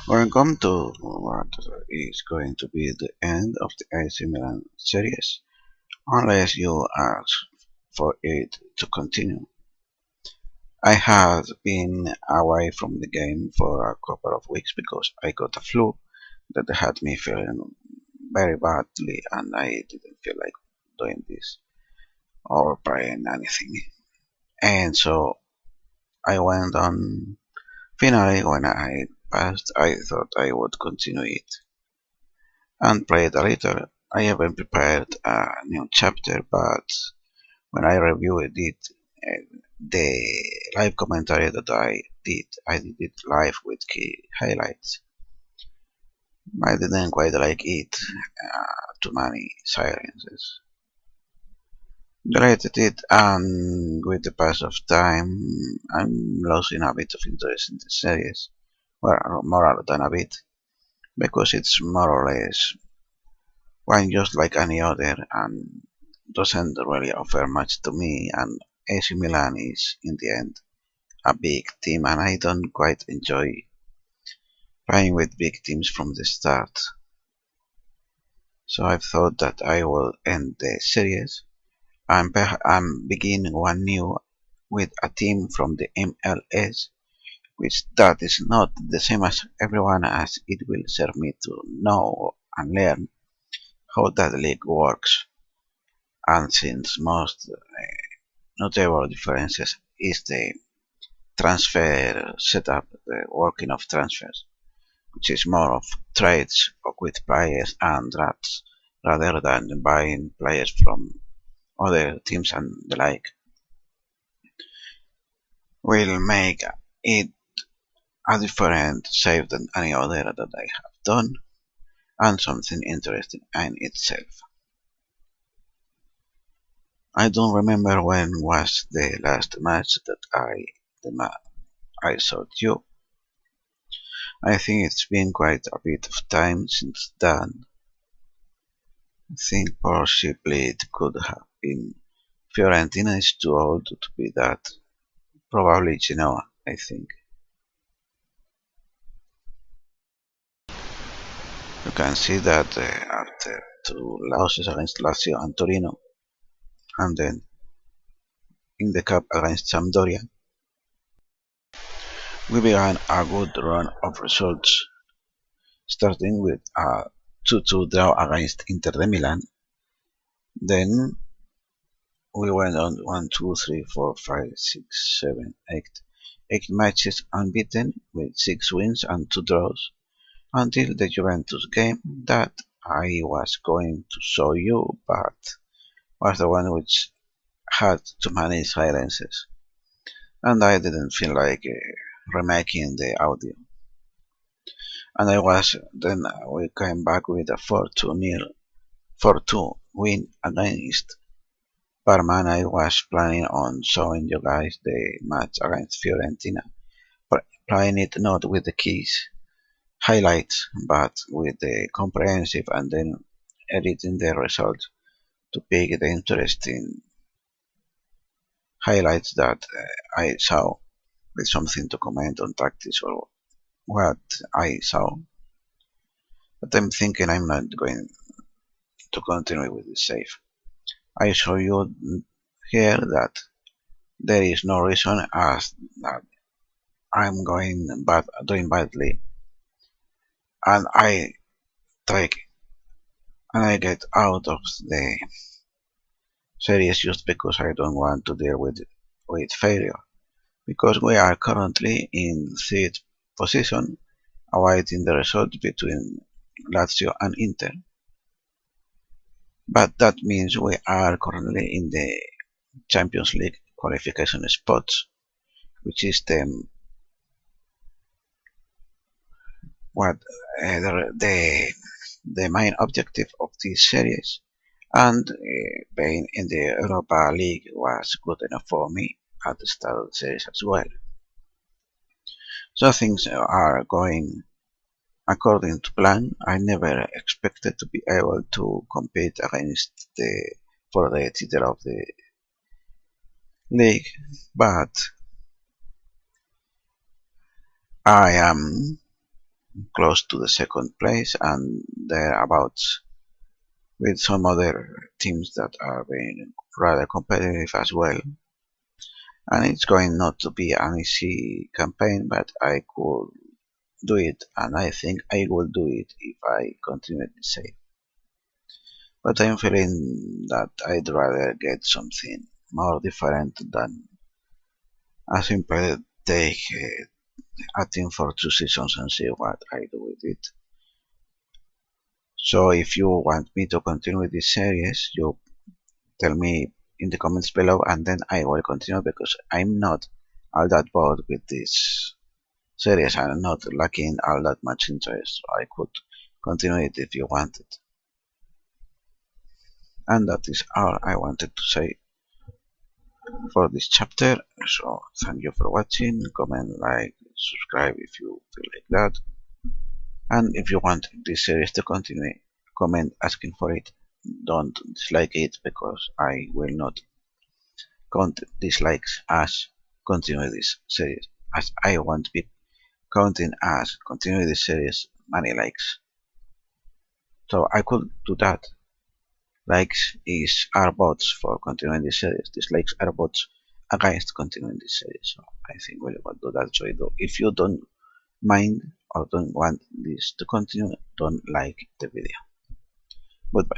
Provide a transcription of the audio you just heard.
Welcome to what is going to be the end of the AC Milan series, unless you ask for it to continue. I have been away from the game for a couple of weeks because I got a flu that had me feeling very badly and I didn't feel like doing this or playing anything. And so I went on. Finally, when I passed, I thought I would continue it and play it a little. I even prepared a new chapter, but when I reviewed it, the live commentary that I did it live with key highlights. I didn't quite like it, too many silences. Deleted it, and with the pass of time, I'm losing a bit of interest in the series. Well, more than a bit, because it's more or less one just like any other and doesn't really offer much to me, and AC Milan is in the end a big team and I don't quite enjoy playing with big teams from the start. So I thought that I will end the series and begin one new with a team from the MLS, which that is not the same as everyone, as it will serve me to know and learn how that league works. And since most notable differences is the transfer setup, the working of transfers, which is more of trades with players and drafts rather than buying players from other teams and the like, will make it a different save than any other that I have done, and something interesting in itself. I don't remember when was the last match that I saw you. I think it's been quite a bit of time since then. I think possibly it could have been Fiorentina is too old to be that. Probably Genoa, I think. You can see that after two losses against Lazio and Torino, and then in the cup against Sampdoria, we began a good run of results, starting with a 2-2 draw against Inter de Milan. Then we went on 1, 2, 3, 4, 5, 6, 7, 8 matches unbeaten with 6 wins and 2 draws until the Juventus game that I was going to show you, but was the one which had too many silences, and I didn't feel like remaking the audio. And then we came back with a 4-2 win against Parma, and I was planning on showing you guys the match against Fiorentina, playing it not with the keys highlights, but with the comprehensive and then editing the result to pick the interesting highlights that I saw with something to comment on tactics or what I saw. But I'm thinking I'm not going to continue with this save. I show you here that there is no reason as that I'm doing badly, and I take and I get out of the series just because I don't want to deal with failure. Because we are currently in third position, awaiting the result between Lazio and Inter. But that means we are currently in the Champions League qualification spots, which is what the main objective of this series. And being in the Europa League was good enough for me at the start of the series as well. So things are going according to plan. I never expected to be able to compete against for the title of the league, but I am close to the second place and thereabouts, with some other teams that are being rather competitive as well. And it's going not to be an easy campaign, but I could do it, and I think I will do it if I continue the same. But I'm feeling that I'd rather get something more different than a simple take a team for 2 seasons and see what I do with it. So if you want me to continue with this series, you tell me in the comments below and then I will continue, because I'm not all that bored with this series. I'm not lacking all that much interest. So I could continue it if you wanted. And that is all I wanted to say for this chapter. So thank you for watching. Comment, like, subscribe if you feel like that. And if you want this series to continue, comment asking for it. Don't dislike it, because I will not count dislikes as continue this series, as I want to be counting as continue this series many likes. So I could do that. Likes are bots for continuing this series. Dislikes are bots against continuing this series. So I think we will do that. So if you don't mind or don't want this to continue, don't like the video. Goodbye.